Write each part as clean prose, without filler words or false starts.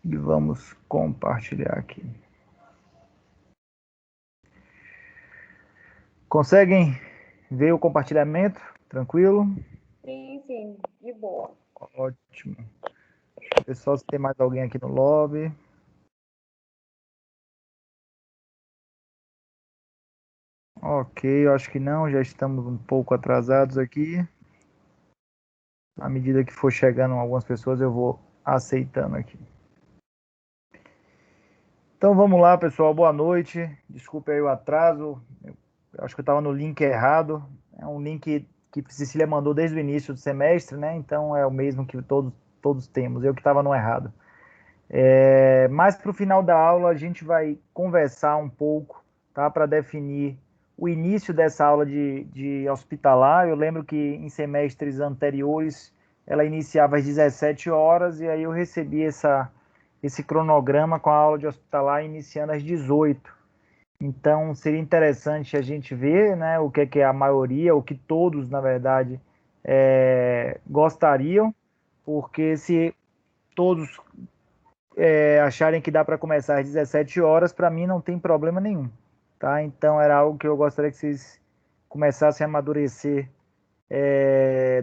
E vamos compartilhar aqui. Conseguem ver o compartilhamento? Tranquilo? Sim, de boa. Ótimo. Deixa eu ver só se tem mais alguém aqui no lobby. Ok, eu acho que não, já estamos um pouco atrasados aqui. À medida que for chegando algumas pessoas, eu vou aceitando aqui. Então vamos lá, pessoal. Boa noite. Desculpe aí o atraso. Eu acho que eu estava no link errado. É um link que Cecília mandou desde o início do semestre, né? Então é o mesmo que todos temos. Eu que estava no errado. Mas para o final da aula a gente vai conversar um pouco, tá? Para definir o início dessa aula de hospitalar. Eu lembro que em semestres anteriores ela iniciava às 17 horas e aí eu recebi esse cronograma com a aula de hospitalar iniciando às 18. Então seria interessante a gente ver, né, o que é a maioria, o que todos, na verdade, gostariam, porque se todos acharem que dá para começar às 17 horas, para mim não tem problema nenhum, tá? Então era algo que eu gostaria que vocês começassem a amadurecer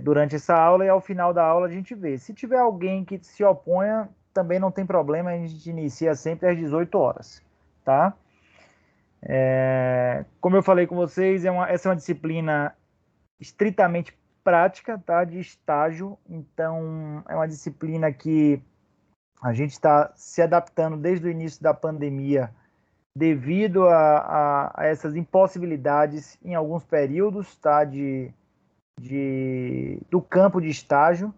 durante essa aula e ao final da aula a gente vê. Se tiver alguém que se oponha, também não tem problema, a gente inicia sempre às 18 horas, tá? Como eu falei com vocês, essa é uma disciplina estritamente prática, tá? De estágio, então é uma disciplina que a gente está se adaptando desde o início da pandemia devido a essas impossibilidades em alguns períodos, tá? Do campo de estágio.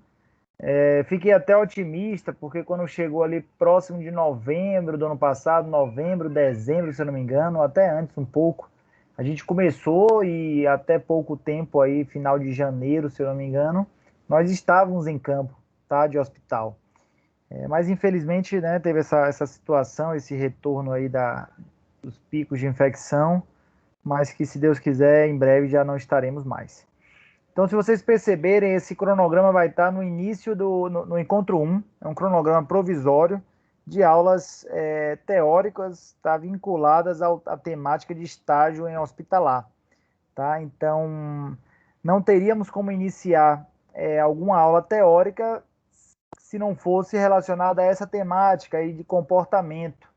Fiquei até otimista, porque quando chegou ali próximo de novembro do ano passado, novembro, dezembro, se eu não me engano, até antes um pouco, a gente começou e até pouco tempo aí, final de janeiro, se eu não me engano, nós estávamos em campo, tá, de hospital. Mas infelizmente, né, teve essa situação, esse retorno aí dos picos de infecção, mas que se Deus quiser, em breve já não estaremos mais. Então, se vocês perceberem, esse cronograma vai estar no início no encontro 1, é um cronograma provisório de aulas teóricas, tá, vinculadas à temática de estágio em hospitalar. Tá? Então, não teríamos como iniciar alguma aula teórica se não fosse relacionada a essa temática aí de comportamento.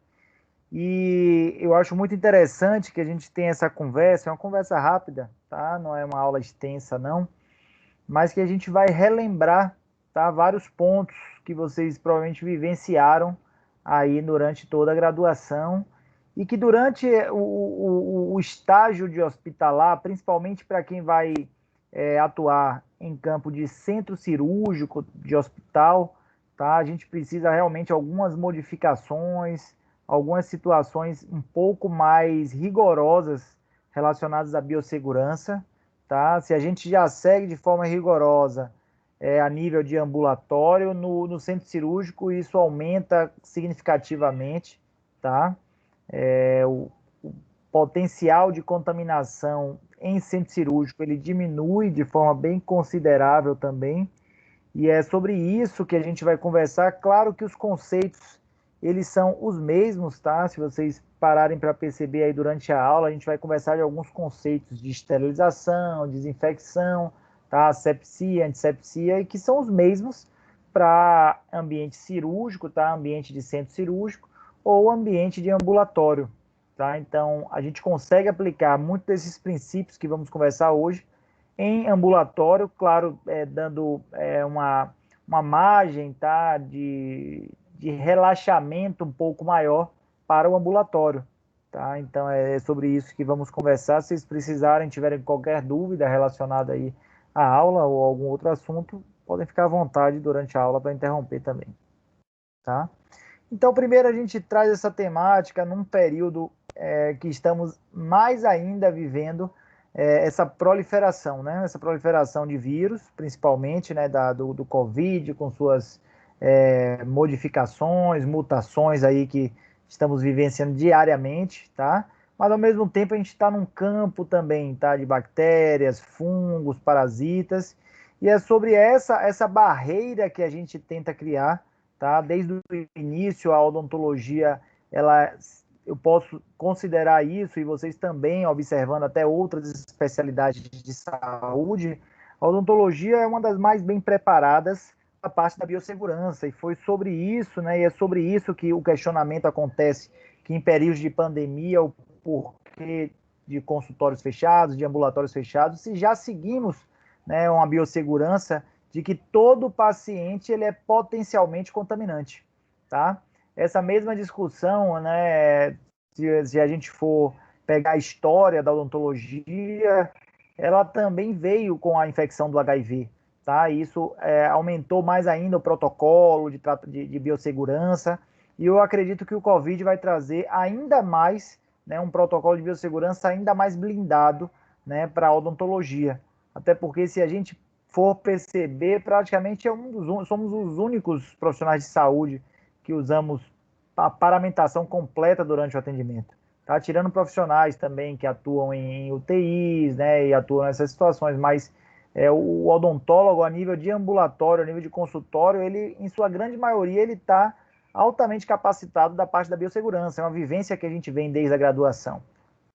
E eu acho muito interessante que a gente tenha essa conversa, é uma conversa rápida, tá? Não é uma aula extensa, não, mas que a gente vai relembrar, tá, vários pontos que vocês provavelmente vivenciaram aí durante toda a graduação e que durante o estágio de hospitalar, principalmente para quem vai atuar em campo de centro cirúrgico de hospital, tá, a gente precisa realmente algumas modificações, algumas situações um pouco mais rigorosas relacionadas à biossegurança, tá? Se a gente já segue de forma rigorosa a nível de ambulatório, no centro cirúrgico isso aumenta significativamente, tá? O potencial de contaminação em centro cirúrgico ele diminui de forma bem considerável também, e é sobre isso que a gente vai conversar. Claro que os conceitos, eles são os mesmos, tá? Se vocês pararem para perceber aí durante a aula, a gente vai conversar de alguns conceitos de esterilização, desinfecção, tá? Sepsia, antissepsia, e que são os mesmos para ambiente cirúrgico, tá? Ambiente de centro cirúrgico ou ambiente de ambulatório, tá? Então, a gente consegue aplicar muitos desses princípios que vamos conversar hoje em ambulatório, claro, dando uma margem, tá, de relaxamento um pouco maior para o ambulatório. Tá? Então é sobre isso que vamos conversar. Se vocês precisarem, tiverem qualquer dúvida relacionada aí à aula ou algum outro assunto, podem ficar à vontade durante a aula para interromper também. Tá? Então, primeiro a gente traz essa temática num período que estamos mais ainda vivendo essa proliferação, né? Essa proliferação de vírus, principalmente, né, do Covid, com suas modificações, mutações aí que estamos vivenciando diariamente, tá? Mas ao mesmo tempo a gente está num campo também, tá? De bactérias, fungos, parasitas, e é sobre essa barreira que a gente tenta criar, tá? Desde o início, a odontologia, eu posso considerar isso, e vocês também, observando até outras especialidades de saúde, a odontologia é uma das mais bem preparadas a parte da biossegurança, e foi sobre isso, né, e é sobre isso que o questionamento acontece, que em períodos de pandemia, o porquê de consultórios fechados, de ambulatórios fechados, se já seguimos, né, uma biossegurança de que todo paciente ele é potencialmente contaminante, tá? Essa mesma discussão, né, se a gente for pegar a história da odontologia, ela também veio com a infecção do HIV, tá? Isso aumentou mais ainda o protocolo de biossegurança, e eu acredito que o Covid vai trazer ainda mais, né, um protocolo de biossegurança ainda mais blindado, né, para a odontologia. Até porque se a gente for perceber, praticamente somos os únicos profissionais de saúde que usamos a paramentação completa durante o atendimento. Tá? Tirando profissionais também que atuam em UTIs, né, e atuam nessas situações, mas o odontólogo a nível de ambulatório, a nível de consultório, ele, em sua grande maioria, ele está altamente capacitado da parte da biossegurança. É uma vivência que a gente vem desde a graduação,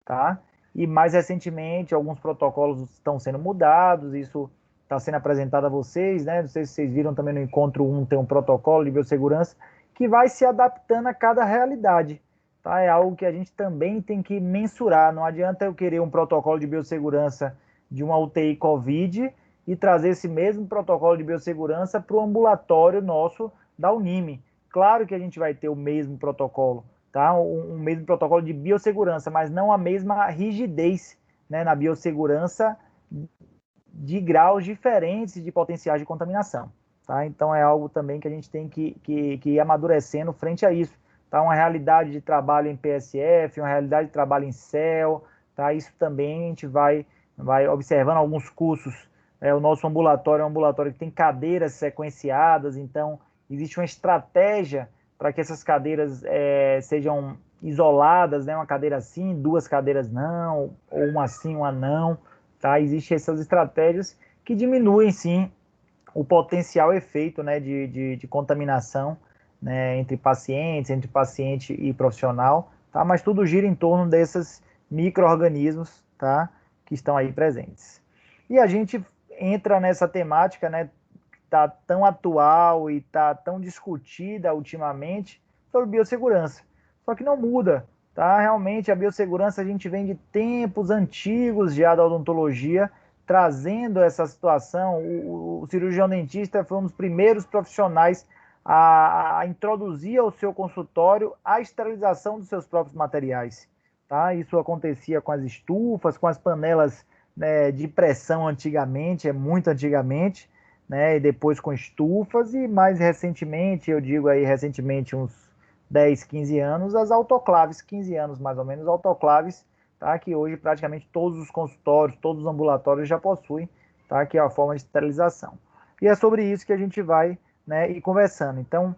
tá? E mais recentemente, alguns protocolos estão sendo mudados, isso está sendo apresentado a vocês, né? Não sei se vocês viram também no Encontro 1, tem um protocolo de biossegurança que vai se adaptando a cada realidade, tá? É algo que a gente também tem que mensurar. Não adianta eu querer um protocolo de biossegurança de uma UTI Covid e trazer esse mesmo protocolo de biossegurança para o ambulatório nosso da Unime. Claro que a gente vai ter o mesmo protocolo, tá? Um mesmo protocolo de biossegurança, mas não a mesma rigidez, né, na biossegurança de graus diferentes de potenciais de contaminação. Tá? Então é algo também que a gente tem que ir amadurecendo frente a isso. Tá? Uma realidade de trabalho em PSF, uma realidade de trabalho em CEL, tá? Isso também a gente vai observando alguns cursos. O nosso ambulatório é um ambulatório que tem cadeiras sequenciadas, então existe uma estratégia para que essas cadeiras sejam isoladas, né? Uma cadeira sim, duas cadeiras não, ou uma sim, uma não. Tá? Existem essas estratégias que diminuem, sim, o potencial efeito, né, de contaminação, né, entre paciente e profissional, tá? Mas tudo gira em torno desses micro-organismos, tá, que estão aí presentes. E a gente entra nessa temática, né, que está tão atual e está tão discutida ultimamente, sobre biossegurança. Só que não muda, tá? Realmente a biossegurança a gente vem de tempos antigos já da odontologia, trazendo essa situação. O cirurgião dentista foi um dos primeiros profissionais a introduzir ao seu consultório a esterilização dos seus próprios materiais. Tá? Isso acontecia com as estufas, com as panelas, né, de pressão antigamente, muito antigamente, né, e depois com estufas, e mais recentemente, eu digo aí recentemente uns 10, 15 anos, as autoclaves, 15 anos mais ou menos, autoclaves, tá? Que hoje praticamente todos os consultórios, todos os ambulatórios já possuem, tá? Que é a forma de esterilização. E é sobre isso que a gente vai, né, ir conversando. Então,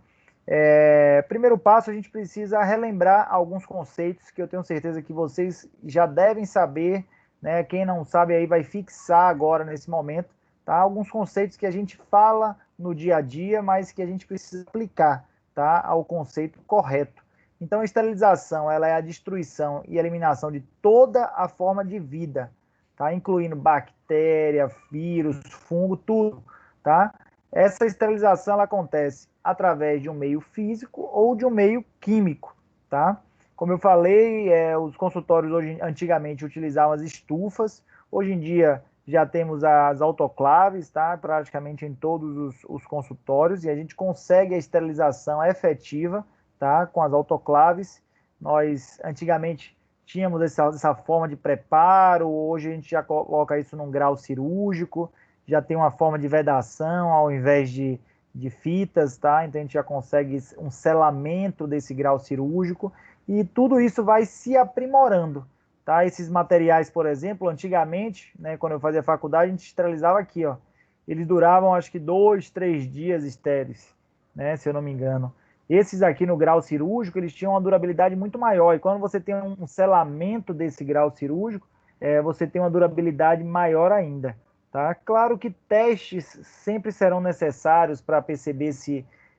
primeiro passo, a gente precisa relembrar alguns conceitos que eu tenho certeza que vocês já devem saber, né? Quem não sabe aí vai fixar agora nesse momento, tá? Alguns conceitos que a gente fala no dia a dia, mas que a gente precisa aplicar, tá? Ao conceito correto. Então, a esterilização, ela é a destruição e eliminação de toda a forma de vida, tá? Incluindo bactéria, vírus, fungo, tudo, tá? Essa esterilização ela acontece através de um meio físico ou de um meio químico, tá? Como eu falei, os consultórios hoje, antigamente utilizavam as estufas, hoje em dia já temos as autoclaves, tá? Praticamente em todos os consultórios, e a gente consegue a esterilização efetiva, tá? Com as autoclaves. Nós antigamente tínhamos essa forma de preparo, hoje a gente já coloca isso num grau cirúrgico, já tem uma forma de vedação ao invés de fitas, tá? Então a gente já consegue um selamento desse grau cirúrgico, e tudo isso vai se aprimorando, tá? Esses materiais, por exemplo, antigamente, né, quando eu fazia faculdade, a gente esterilizava aqui, ó. Eles duravam acho que 2, 3 dias estéreis, né, se eu não me engano. Esses aqui no grau cirúrgico, eles tinham uma durabilidade muito maior, e quando você tem um selamento desse grau cirúrgico, você tem uma durabilidade maior ainda. Tá? Claro que testes sempre serão necessários para perceber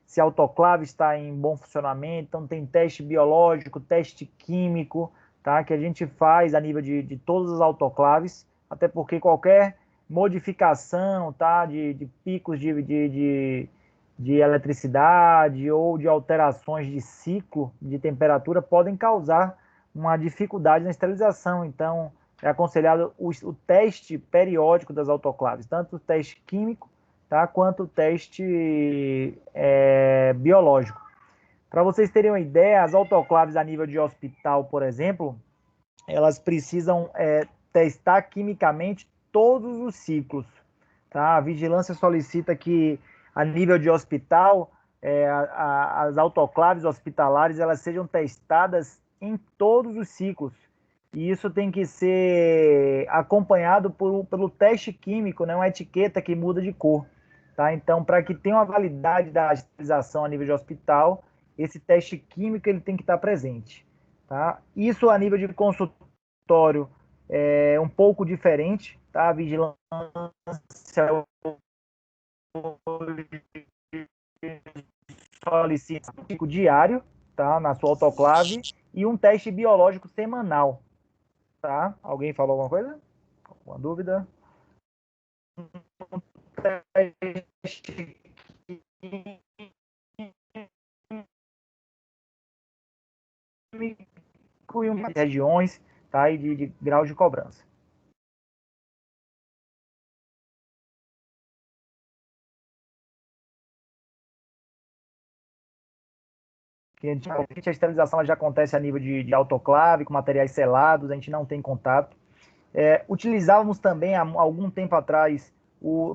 se a autoclave está em bom funcionamento. Então, tem teste biológico, teste químico, tá? Que a gente faz a nível de todas as autoclaves, até porque qualquer modificação, tá? De picos de eletricidade ou de alterações de ciclo de temperatura podem causar uma dificuldade na esterilização. Então, é aconselhado o teste periódico das autoclaves, tanto o teste químico, tá, quanto o teste biológico. Para vocês terem uma ideia, as autoclaves a nível de hospital, por exemplo, elas precisam testar quimicamente todos os ciclos. Tá? A vigilância solicita que, a nível de hospital, as autoclaves hospitalares elas sejam testadas em todos os ciclos. E isso tem que ser acompanhado pelo teste químico, né? Uma etiqueta que muda de cor. Tá? Então, para que tenha uma validade da esterilização a nível de hospital, esse teste químico ele tem que estar presente. Tá? Isso a nível de consultório é um pouco diferente. Tá? A vigilância solicita um pico diário, tá, na sua autoclave e um teste biológico semanal, tá? Alguém falou alguma coisa? Alguma dúvida? Um teste químico e umas regiões, tá, e de grau de cobrança. A esterilização já acontece a nível de autoclave, com materiais selados, a gente não tem contato. Utilizávamos também, há algum tempo atrás,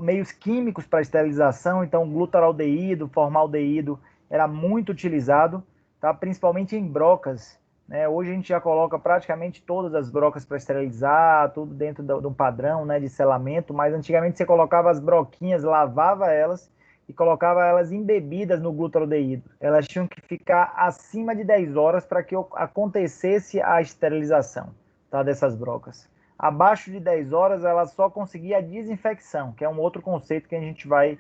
meios químicos para esterilização, então glutaraldeído, formaldeído era muito utilizado, tá? Principalmente em brocas. Né? Hoje a gente já coloca praticamente todas as brocas para esterilizar, tudo dentro de um padrão, né, de selamento, mas antigamente você colocava as broquinhas, lavava elas e colocava elas embebidas no glutaraldeído. Elas tinham que ficar acima de 10 horas para que acontecesse a esterilização, tá, dessas brocas. Abaixo de 10 horas, ela só conseguia a desinfecção, que é um outro conceito que a gente vai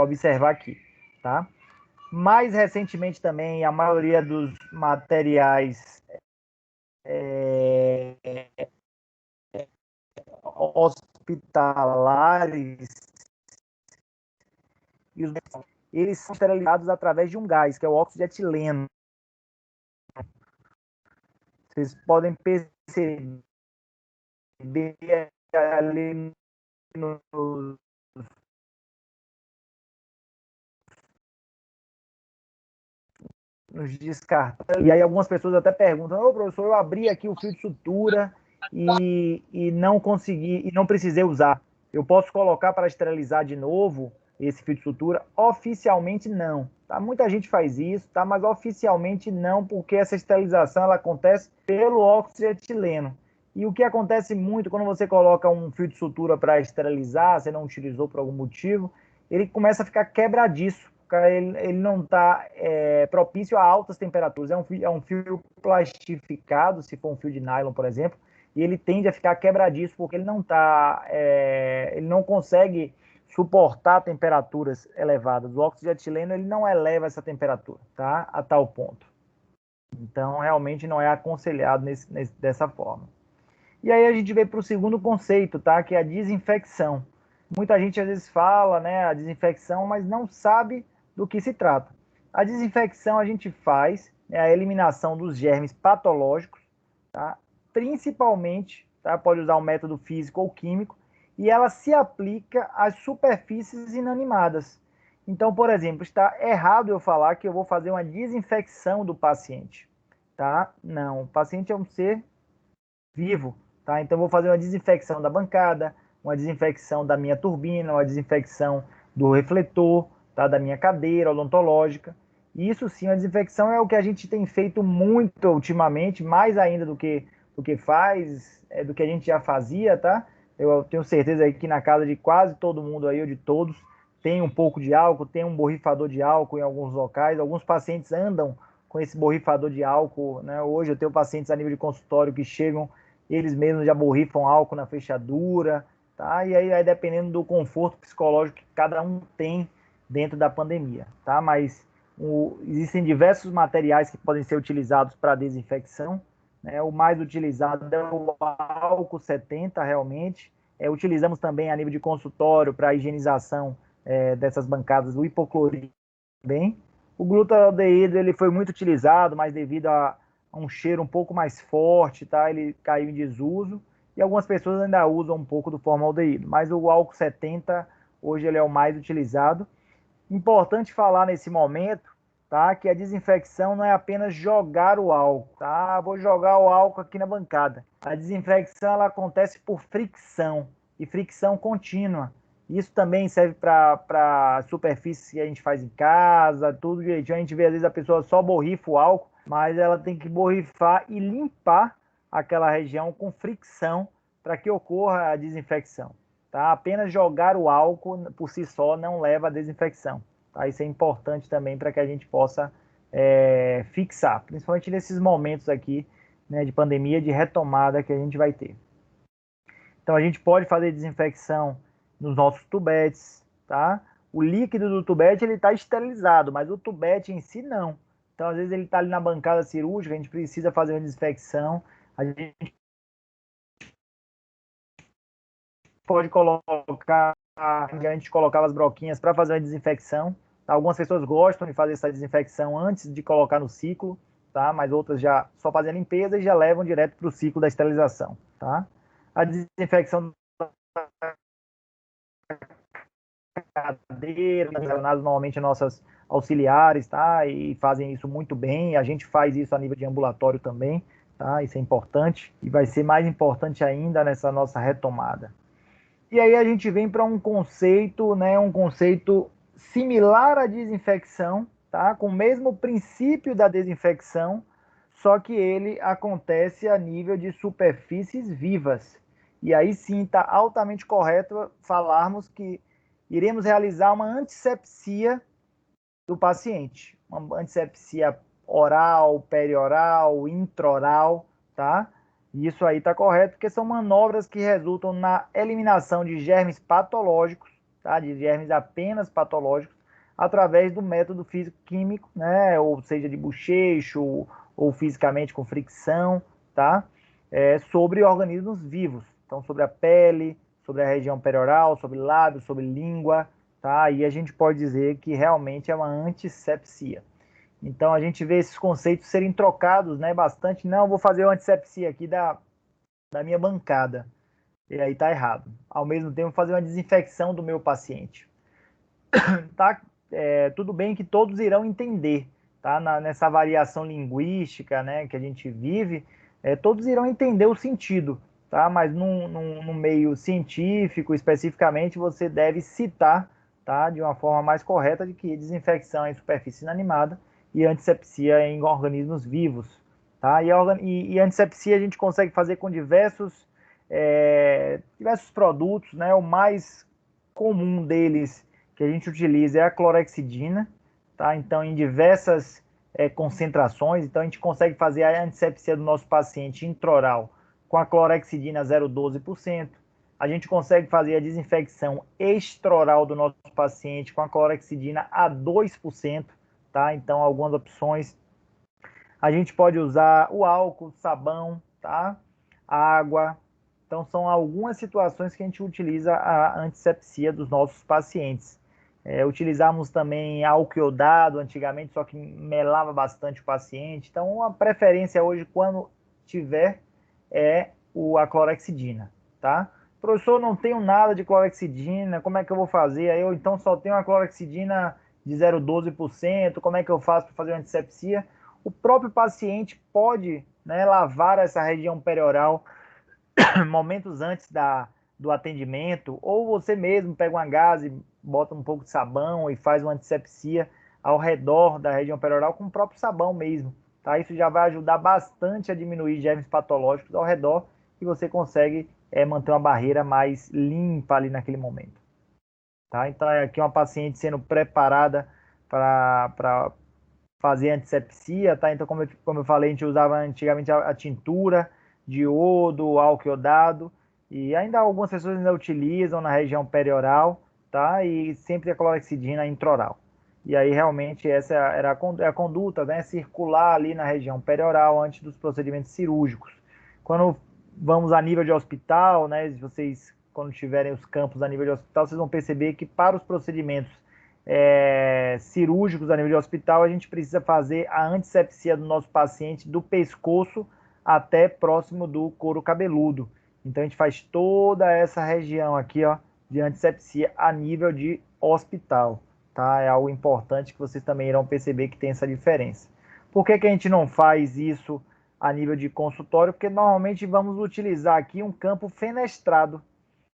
observar aqui. Tá? Mais recentemente também, a maioria dos materiais hospitalares eles são esterilizados através de um gás, que é o óxido de etileno. Vocês podem perceber ali nos descartáveis. E aí algumas pessoas até perguntam: ô professor, eu abri aqui o fio de sutura e não consegui, e não precisei usar. Eu posso colocar para esterilizar de novo esse fio de sutura? Oficialmente não. Tá? Muita gente faz isso, tá? Mas oficialmente não, porque essa esterilização ela acontece pelo óxido de etileno. E o que acontece muito quando você coloca um fio de sutura para esterilizar, você não utilizou por algum motivo, ele começa a ficar quebradiço. Ele não está propício a altas temperaturas. É um fio plastificado, se for um fio de nylon, por exemplo, e ele tende a ficar quebradiço porque ele ele não consegue suportar temperaturas elevadas. O óxido de etileno ele não eleva essa temperatura, tá? A tal ponto. Então, realmente não é aconselhado dessa forma. E aí a gente vem para o segundo conceito, tá? Que é a desinfecção. Muita gente às vezes fala, né, a desinfecção, mas não sabe do que se trata. A desinfecção a gente faz a eliminação dos germes patológicos, tá? Principalmente, tá? Pode usar um método físico ou químico, e ela se aplica às superfícies inanimadas. Então, por exemplo, está errado eu falar que eu vou fazer uma desinfecção do paciente, tá? Não, o paciente é um ser vivo, tá? Então, eu vou fazer uma desinfecção da bancada, uma desinfecção da minha turbina, uma desinfecção do refletor, tá? Da minha cadeira odontológica. Isso sim, a desinfecção é o que a gente tem feito muito ultimamente, mais ainda do que faz, do que a gente já fazia, tá? Eu tenho certeza aí que na casa de quase todo mundo aí, ou de todos, tem um pouco de álcool, tem um borrifador de álcool em alguns locais. Alguns pacientes andam com esse borrifador de álcool, né? Hoje eu tenho pacientes a nível de consultório que chegam, eles mesmos já borrifam álcool na fechadura, tá? E aí dependendo do conforto psicológico que cada um tem, dentro da pandemia, tá? Mas existem diversos materiais que podem ser utilizados para desinfecção, né? O mais utilizado é o álcool 70, realmente. Utilizamos também a nível de consultório para a higienização dessas bancadas do hipoclorito também. O glutaraldeído ele foi muito utilizado, mas devido a um cheiro um pouco mais forte, tá? Ele caiu em desuso. E algumas pessoas ainda usam um pouco do formaldeído, mas o álcool 70 hoje ele é o mais utilizado. Importante falar nesse momento, tá? Que a desinfecção não é apenas jogar o álcool, tá? Vou jogar o álcool aqui na bancada. A desinfecção ela acontece por fricção e fricção contínua. Isso também serve para superfícies que a gente faz em casa, tudo direitinho. A gente vê às vezes a pessoa só borrifa o álcool, mas ela tem que borrifar e limpar aquela região com fricção para que ocorra a desinfecção. Tá? Apenas jogar o álcool por si só não leva à desinfecção. Tá? Isso é importante também para que a gente possa fixar, principalmente nesses momentos aqui, né, de pandemia, de retomada que a gente vai ter. Então a gente pode fazer desinfecção nos nossos tubetes, tá? O líquido do tubete ele está esterilizado, mas o tubete em si não. Então às vezes ele está ali na bancada cirúrgica, a gente precisa fazer uma desinfecção, a gente pode colocar, a gente colocava as broquinhas para fazer uma desinfecção. Tá? Algumas pessoas gostam de fazer essa desinfecção antes de colocar no ciclo, tá? Mas outras já só fazem a limpeza e já levam direto para o ciclo da esterilização. Tá? A desinfecção cadeira, relacionados normalmente a nossas auxiliares, tá? E fazem isso muito bem. A gente faz isso a nível de ambulatório também, tá? Isso é importante e vai ser mais importante ainda nessa nossa retomada. E aí a gente vem para um conceito, né? Um conceito similar à desinfecção, tá? Com o mesmo princípio da desinfecção, só que ele acontece a nível de superfícies vivas. E aí sim está altamente correto falarmos que iremos realizar uma antisepsia do paciente. Uma antisepsia oral, perioral, intraoral, tá? E isso aí está correto, porque são manobras que resultam na eliminação de germes patológicos, tá? De germes apenas patológicos, através do método físico-químico, né? Ou seja, de bochecho, ou fisicamente com fricção, tá? Sobre organismos vivos. Então, sobre a pele, sobre a região perioral, sobre lábios, sobre língua, tá? E a gente pode dizer que realmente é uma antissepsia. Então, a gente vê esses conceitos serem trocados, né, bastante. Não, vou fazer uma antissepsia aqui da minha bancada. E aí tá errado. Ao mesmo tempo, fazer uma desinfecção do meu paciente. Tá? Tudo bem que todos irão entender, tá? Nessa variação linguística, né, que a gente vive, todos irão entender o sentido, tá? Mas num meio científico, especificamente, você deve citar, tá, de uma forma mais correta de que desinfecção é em superfície inanimada e antisepsia é em organismos vivos, tá? E antisepsia a gente consegue fazer com diversos produtos, né? O mais comum deles que a gente utiliza é a clorexidina, tá? Então, em diversas concentrações, então a gente consegue fazer a antisepsia do nosso paciente intraoral com a clorexidina 0,12%. A gente consegue fazer a desinfecção extraoral do nosso paciente com a clorexidina a 2%, tá? Então, algumas opções. A gente pode usar o álcool, sabão, tá? Água. Então, são algumas situações que a gente utiliza a antisepsia dos nossos pacientes. Utilizamos também álcool iodado antigamente, só que melava bastante o paciente. Então, a preferência hoje, quando tiver, é a clorexidina, tá? Professor, não tenho nada de clorexidina, como é que eu vou fazer? Aí eu então só tenho a clorexidina de 0,12%, como é que eu faço para fazer uma antisepsia? O próprio paciente pode, né, lavar essa região perioral momentos antes do atendimento, ou você mesmo pega uma gaze, bota um pouco de sabão e faz uma antisepsia ao redor da região perioral com o próprio sabão mesmo, tá? Isso já vai ajudar bastante a diminuir germes patológicos ao redor e você consegue manter uma barreira mais limpa ali naquele momento, tá? Então, aqui uma paciente sendo preparada para fazer antisepsia, tá? Então, como eu falei, a gente usava antigamente a tintura de iodo, álcool iodado, e ainda algumas pessoas ainda utilizam na região perioral, tá? E sempre a clorexidina intraoral. E aí realmente essa era a conduta, né, circular ali na região perioral antes dos procedimentos cirúrgicos. Quando vamos a nível de hospital, né, vocês quando tiverem os campos a nível de hospital, vocês vão perceber que para os procedimentos cirúrgicos a nível de hospital, a gente precisa fazer a antisepsia do nosso paciente do pescoço até próximo do couro cabeludo. Então a gente faz toda essa região aqui, ó, de antisepsia a nível de hospital, tá? É algo importante que vocês também irão perceber que tem essa diferença. Por que que a gente não faz isso a nível de consultório? Porque normalmente vamos utilizar aqui um campo fenestrado,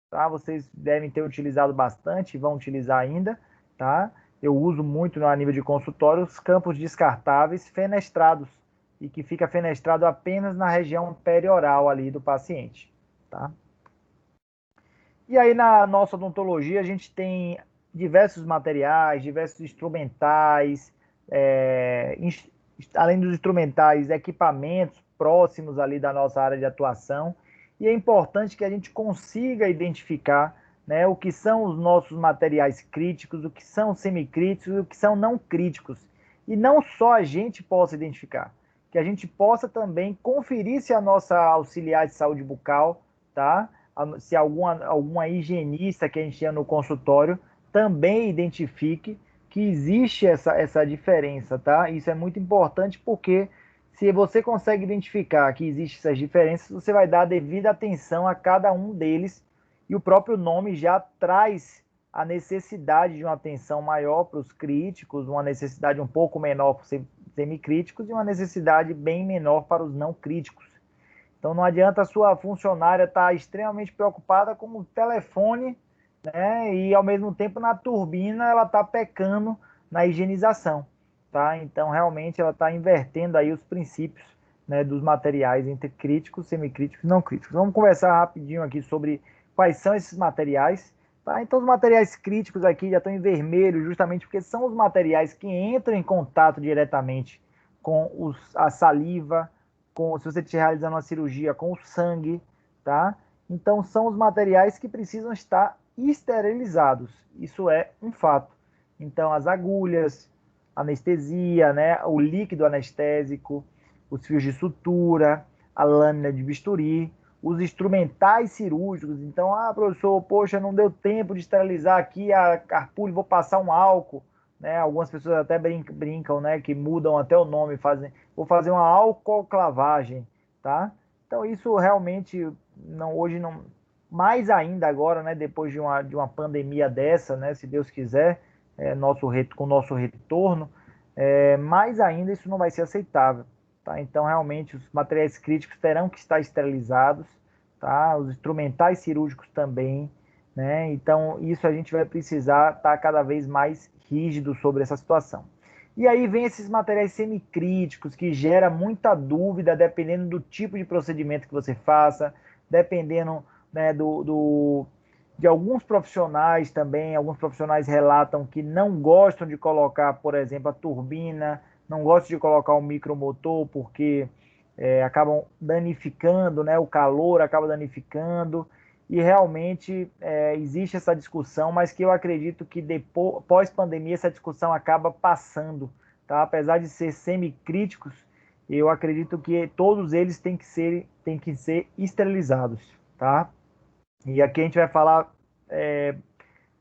tá? Vocês devem ter utilizado bastante, vão utilizar ainda, tá? Eu uso muito a nível de consultório os campos descartáveis fenestrados e que fica fenestrado apenas na região perioral ali do paciente, tá? E aí na nossa odontologia a gente tem diversos materiais, diversos instrumentais, além dos instrumentais, equipamentos próximos ali da nossa área de atuação. E é importante que a gente consiga identificar, né, o que são os nossos materiais críticos, o que são semicríticos e o que são não críticos. E não só a gente possa identificar, que a gente possa também conferir se a nossa auxiliar de saúde bucal, tá? Se alguma higienista que a gente tinha no consultório também identifique que existe essa diferença, tá? Isso é muito importante porque se você consegue identificar que existem essas diferenças, você vai dar a devida atenção a cada um deles e o próprio nome já traz a necessidade de uma atenção maior para os críticos, uma necessidade um pouco menor para os semicríticos e uma necessidade bem menor para os não críticos. Então não adianta a sua funcionária estar extremamente preocupada com o telefone, né? E ao mesmo tempo na turbina ela está pecando na higienização, tá? Então realmente ela está invertendo aí os princípios, né, dos materiais entre críticos, semicríticos e não críticos. Vamos conversar rapidinho aqui sobre quais são esses materiais, tá? Então os materiais críticos aqui já estão em vermelho justamente porque são os materiais que entram em contato diretamente com a saliva, se você estiver realizando uma cirurgia com o sangue, tá? Então são os materiais que precisam estar esterilizados. Isso é um fato. Então as agulhas, anestesia, né, o líquido anestésico, os fios de sutura, a lâmina de bisturi, os instrumentais cirúrgicos. Então, professor, poxa, não deu tempo de esterilizar aqui a carpulho, vou passar um álcool, né? Algumas pessoas até brincam, né, que mudam até o nome, vou fazer uma alcooclavagem, tá? Então isso realmente não, hoje não, mais ainda agora, né, depois de uma pandemia dessa, né, se Deus quiser, com o nosso retorno, mais ainda isso não vai ser aceitável, tá? Então realmente os materiais críticos terão que estar esterilizados, tá? Os instrumentais cirúrgicos também, né? Então isso a gente vai precisar estar cada vez mais rígido sobre essa situação. E aí vem esses materiais semicríticos que gera muita dúvida dependendo do tipo de procedimento que você faça, dependendo, né, de alguns profissionais também. Alguns profissionais relatam que não gostam de colocar, por exemplo, a turbina, não gostam de colocar o micromotor porque acabam danificando, né, o calor acaba danificando. E realmente existe essa discussão, mas que eu acredito que depois, pós-pandemia, essa discussão acaba passando, tá? Apesar de ser semicríticos, eu acredito que todos eles têm que ser esterilizados, tá? E aqui a gente vai falar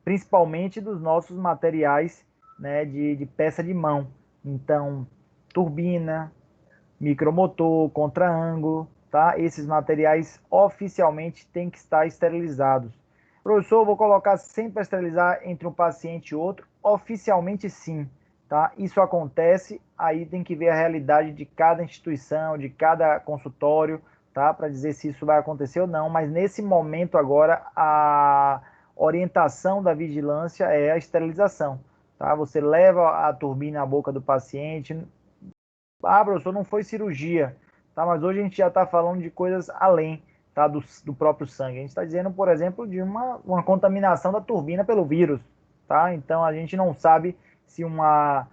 principalmente dos nossos materiais, né, de peça de mão. Então, turbina, micromotor, contra-ângulo, tá? Esses materiais oficialmente têm que estar esterilizados. Professor, vou colocar sempre para esterilizar entre um paciente e outro? Oficialmente sim, tá? Isso acontece, aí tem que ver a realidade de cada instituição, de cada consultório, tá? Para dizer se isso vai acontecer ou não, mas nesse momento agora a orientação da vigilância é a esterilização, tá? Você leva a turbina à boca do paciente. Professor, não foi cirurgia, tá? Mas hoje a gente já está falando de coisas além, tá? Do próprio sangue. A gente está dizendo, por exemplo, de uma contaminação da turbina pelo vírus, tá? Então a gente não sabe se uma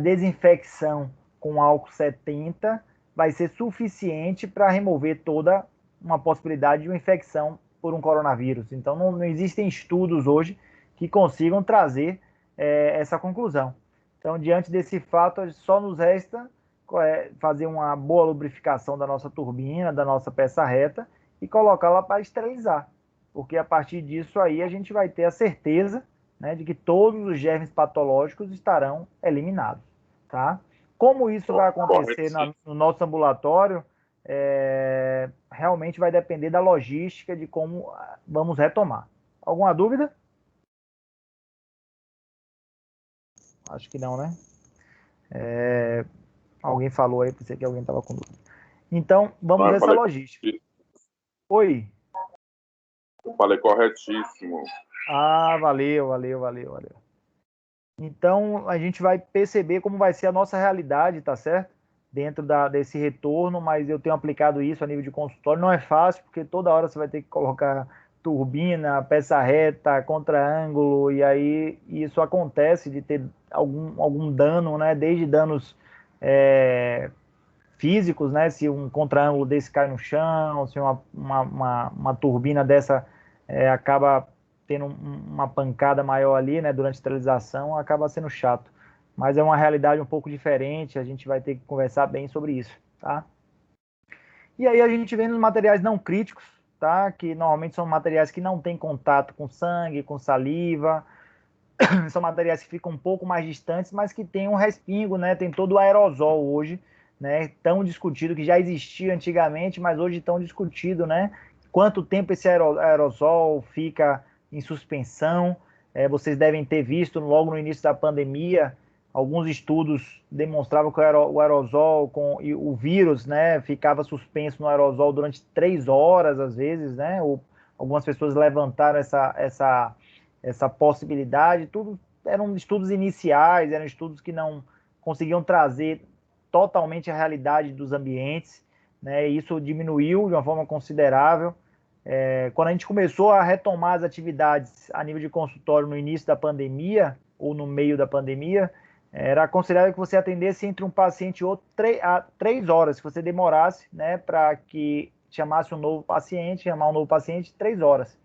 desinfecção com álcool 70 vai ser suficiente para remover toda uma possibilidade de uma infecção por um coronavírus. Então, não existem estudos hoje que consigam trazer essa conclusão. Então, diante desse fato, só nos resta fazer uma boa lubrificação da nossa turbina, da nossa peça reta e colocá-la para esterilizar. Porque a partir disso aí a gente vai ter a certeza, né, de que todos os germes patológicos estarão eliminados. Tá? Como isso vai acontecer no nosso ambulatório, realmente vai depender da logística de como vamos retomar. Alguma dúvida? Acho que não, né? Alguém falou aí, pensei que alguém estava com dúvida. Então, vamos ver essa logística. Oi. Eu falei corretíssimo. Valeu. Então, a gente vai perceber como vai ser a nossa realidade, tá certo? Dentro desse retorno, mas eu tenho aplicado isso a nível de consultório. Não é fácil, porque toda hora você vai ter que colocar turbina, peça reta, contra-ângulo, e aí isso acontece de ter algum dano, né? Desde danos físicos, né? Se um contra-ângulo desse cai no chão, se uma turbina dessa acaba tendo uma pancada maior ali, né? Durante a esterilização, acaba sendo chato. Mas é uma realidade um pouco diferente, a gente vai ter que conversar bem sobre isso, tá? E aí a gente vem nos materiais não críticos, tá? Que normalmente são materiais que não têm contato com sangue, com saliva, são materiais que ficam um pouco mais distantes, mas que tem um respingo, né? Tem todo o aerosol hoje, né? Tão discutido, que já existia antigamente, mas hoje tão discutido, né? Quanto tempo esse aerosol fica em suspensão? Vocês devem ter visto logo no início da pandemia, alguns estudos demonstravam que o aerosol e o vírus, né? Ficava suspenso no aerosol durante 3 horas, às vezes, né? Ou algumas pessoas levantaram essa possibilidade. Tudo eram estudos iniciais, eram estudos que não conseguiam trazer totalmente a realidade dos ambientes, né? E isso diminuiu de uma forma considerável. Quando a gente começou a retomar as atividades a nível de consultório no início da pandemia, ou no meio da pandemia, era aconselhável que você atendesse entre um paciente e outro 3 horas, se você demorasse, né, para que chamasse um novo paciente, chamar um novo paciente, 3 horas.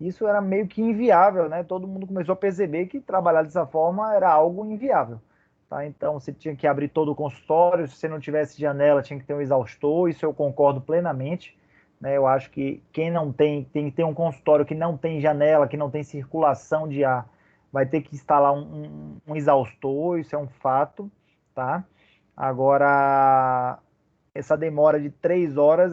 Isso era meio que inviável, né? Todo mundo começou a perceber que trabalhar dessa forma era algo inviável. Tá? Então, você tinha que abrir todo o consultório, se você não tivesse janela, tinha que ter um exaustor, isso eu concordo plenamente. Né? Eu acho que quem não tem que ter um consultório que não tem janela, que não tem circulação de ar, vai ter que instalar um exaustor, isso é um fato. Tá? Agora, essa demora de 3 horas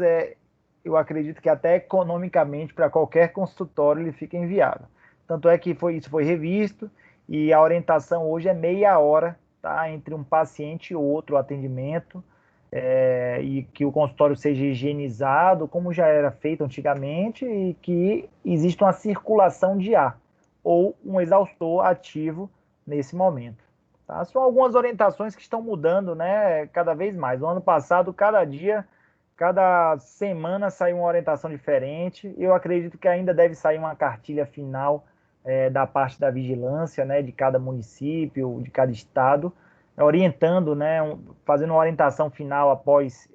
eu acredito que até economicamente para qualquer consultório ele fica inviável. Tanto é que isso foi revisto e a orientação hoje é meia hora, tá, entre um paciente e outro atendimento, e que o consultório seja higienizado, como já era feito antigamente, e que exista uma circulação de ar ou um exaustor ativo nesse momento. Tá? São algumas orientações que estão mudando, né, cada vez mais. No ano passado, cada semana saiu uma orientação diferente. Eu acredito que ainda deve sair uma cartilha final da parte da vigilância, né, de cada município, de cada estado, orientando, né, fazendo uma orientação final após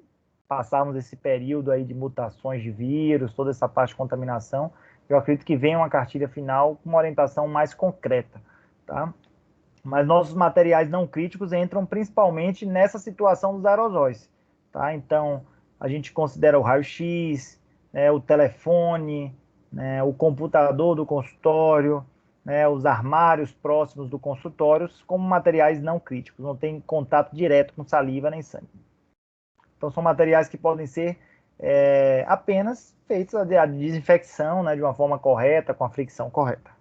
passarmos esse período aí de mutações de vírus, toda essa parte de contaminação. Eu acredito que venha uma cartilha final com uma orientação mais concreta, tá? Mas nossos materiais não críticos entram principalmente nessa situação dos aerosóis, tá? Então, a gente considera o raio-x, né, o telefone, né, o computador do consultório, né, os armários próximos do consultório como materiais não críticos, não tem contato direto com saliva nem sangue. Então, são materiais que podem ser apenas feitos a desinfecção, né, de uma forma correta, com a fricção correta.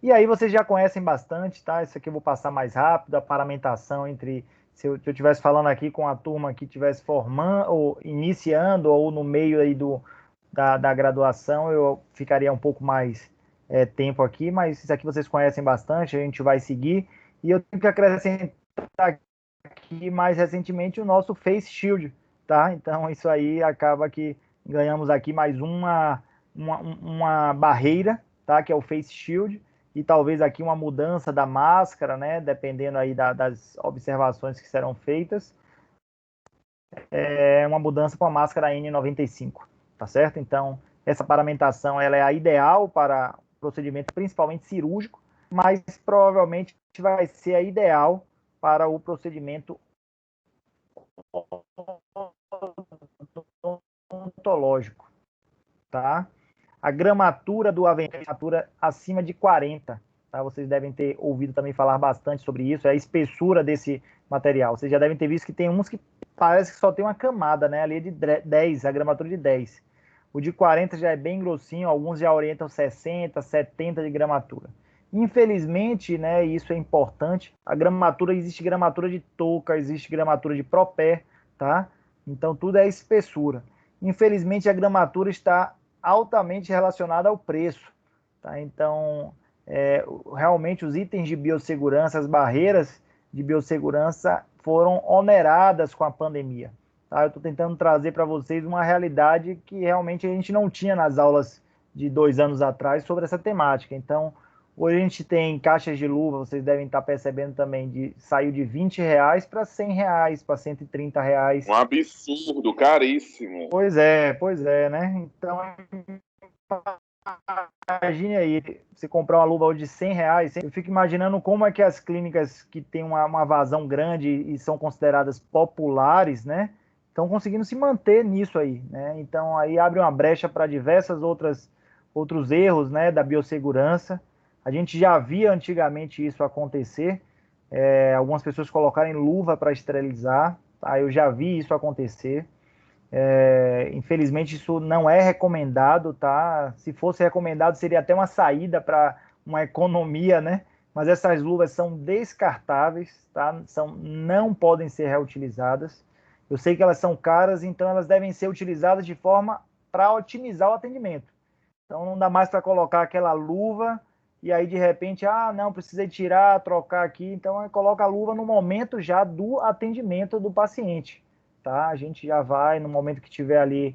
E aí vocês já conhecem bastante, tá? Isso aqui eu vou passar mais rápido, a paramentação entre... Se eu estivesse falando aqui com a turma que estivesse formando, ou iniciando, ou no meio aí da graduação, eu ficaria um pouco mais tempo aqui, mas isso aqui vocês conhecem bastante, a gente vai seguir. E eu tenho que acrescentar aqui mais recentemente o nosso Face Shield, tá? Então isso aí acaba que ganhamos aqui mais uma barreira, tá? Que é o Face Shield, e talvez aqui uma mudança da máscara, né? Dependendo aí das observações que serão feitas, uma mudança para a máscara N95, tá certo? Então essa paramentação ela é a ideal para procedimento principalmente cirúrgico, mas provavelmente vai ser a ideal para o procedimento odontológico, tá? A gramatura do avental é gramatura acima de 40, tá? Vocês devem ter ouvido também falar bastante sobre isso, é a espessura desse material. Vocês já devem ter visto que tem uns que parece que só tem uma camada, né? Ali é de 10, a gramatura de 10. O de 40 já é bem grossinho, alguns já orientam 60, 70 de gramatura. Infelizmente, né, isso é importante, a gramatura, existe gramatura de touca, existe gramatura de propé, tá? Então tudo é espessura. Infelizmente a gramatura está altamente relacionada ao preço, tá? Então, realmente os itens de biossegurança, as barreiras de biossegurança foram oneradas com a pandemia. Tá? Eu estou tentando trazer para vocês uma realidade que realmente a gente não tinha nas aulas de 2 anos atrás sobre essa temática. Então, hoje a gente tem caixas de luva, vocês devem estar percebendo também, saiu de R$ 20 para R$ 100, para R$ 130. Um absurdo, caríssimo. Pois é, né? Então, imagine aí, você comprar uma luva hoje de R$ 100, eu fico imaginando como é que as clínicas que têm uma vazão grande e são consideradas populares, né, estão conseguindo se manter nisso aí, né? Então aí abre uma brecha para diversas outros erros, né, da biossegurança. A gente já via antigamente isso acontecer, algumas pessoas colocarem luva para esterilizar, tá? Eu já vi isso acontecer. Infelizmente isso não é recomendado, tá? Se fosse recomendado seria até uma saída para uma economia, né? Mas essas luvas são descartáveis, tá? Não podem ser reutilizadas. Eu sei que elas são caras, então elas devem ser utilizadas de forma para otimizar o atendimento. Então não dá mais para colocar aquela luva e aí de repente, não, precisei tirar, trocar aqui. Então coloca a luva no momento já do atendimento do paciente. Tá? A gente já vai, no momento que estiver ali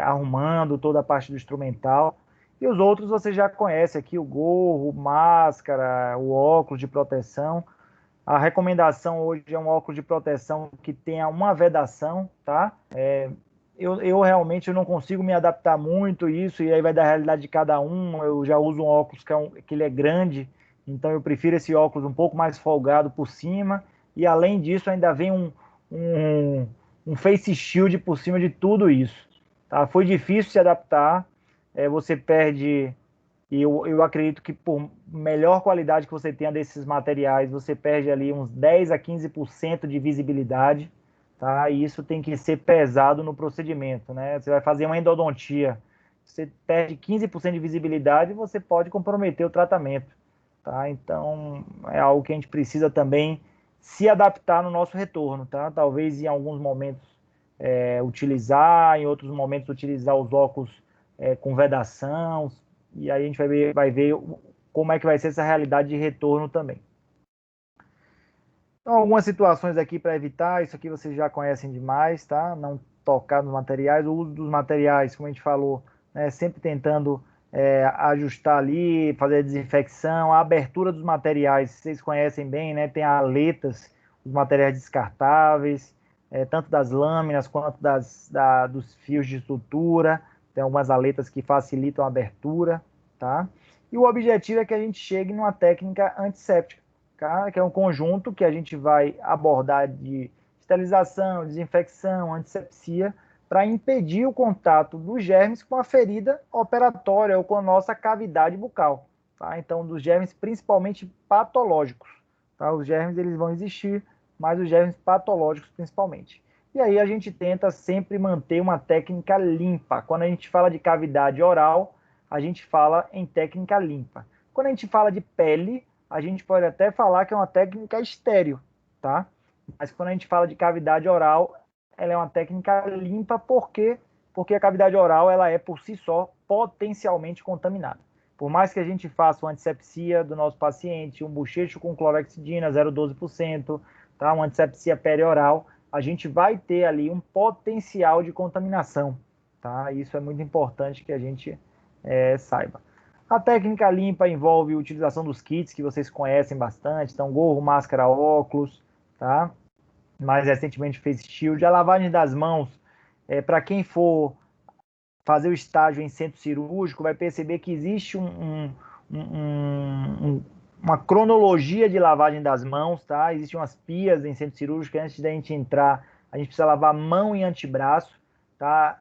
arrumando toda a parte do instrumental. E os outros você já conhece aqui, o gorro, máscara, o óculos de proteção. A recomendação hoje é um óculos de proteção que tenha uma vedação, tá? Eu realmente não consigo me adaptar muito a isso, e aí vai da realidade de cada um. Eu já uso um óculos que ele é grande, então eu prefiro esse óculos um pouco mais folgado por cima, e além disso ainda vem um face shield por cima de tudo isso. Tá? Foi difícil se adaptar, você perde, e eu acredito que por melhor qualidade que você tenha desses materiais, você perde ali uns 10 a 15% de visibilidade, tá? E isso tem que ser pesado no procedimento, né? Você vai fazer uma endodontia, você perde 15% de visibilidade, você pode comprometer o tratamento, tá? Então, é algo que a gente precisa também se adaptar no nosso retorno, tá? Talvez em alguns momentos utilizar, em outros momentos utilizar os óculos com vedação, e aí a gente vai ver como é que vai ser essa realidade de retorno também. Então, algumas situações aqui para evitar, isso aqui vocês já conhecem demais, tá? Não tocar nos materiais, o uso dos materiais, como a gente falou, né? Sempre tentando ajustar ali, fazer a desinfecção, a abertura dos materiais, vocês conhecem bem, né? Tem aletas, os materiais descartáveis, tanto das lâminas quanto dos fios de sutura, tem algumas aletas que facilitam a abertura, tá? E o objetivo é que a gente chegue numa técnica antisséptica, tá? Que é um conjunto que a gente vai abordar de esterilização, desinfecção, antisepsia, para impedir o contato dos germes com a ferida operatória ou com a nossa cavidade bucal, tá? Então, dos germes principalmente patológicos, tá? Os germes eles vão existir, mas os germes patológicos principalmente. E aí a gente tenta sempre manter uma técnica limpa. Quando a gente fala de cavidade oral, a gente fala em técnica limpa. Quando a gente fala de pele, a gente pode até falar que é uma técnica estéril, tá? Mas quando a gente fala de cavidade oral, ela é uma técnica limpa, porque a cavidade oral ela é por si só potencialmente contaminada. Por mais que a gente faça uma antisepsia do nosso paciente, um bochecho com clorexidina 0,12%, tá? Uma antisepsia perioral, a gente vai ter ali um potencial de contaminação, tá? Isso é muito importante que a gente saiba. A técnica limpa envolve a utilização dos kits que vocês conhecem bastante, então gorro, máscara, óculos, tá? Mais recentemente face shield. A lavagem das mãos, para quem for fazer o estágio em centro cirúrgico, vai perceber que existe uma cronologia de lavagem das mãos, tá? Existem umas pias em centro cirúrgico, antes da gente entrar, a gente precisa lavar mão e antebraço, tá?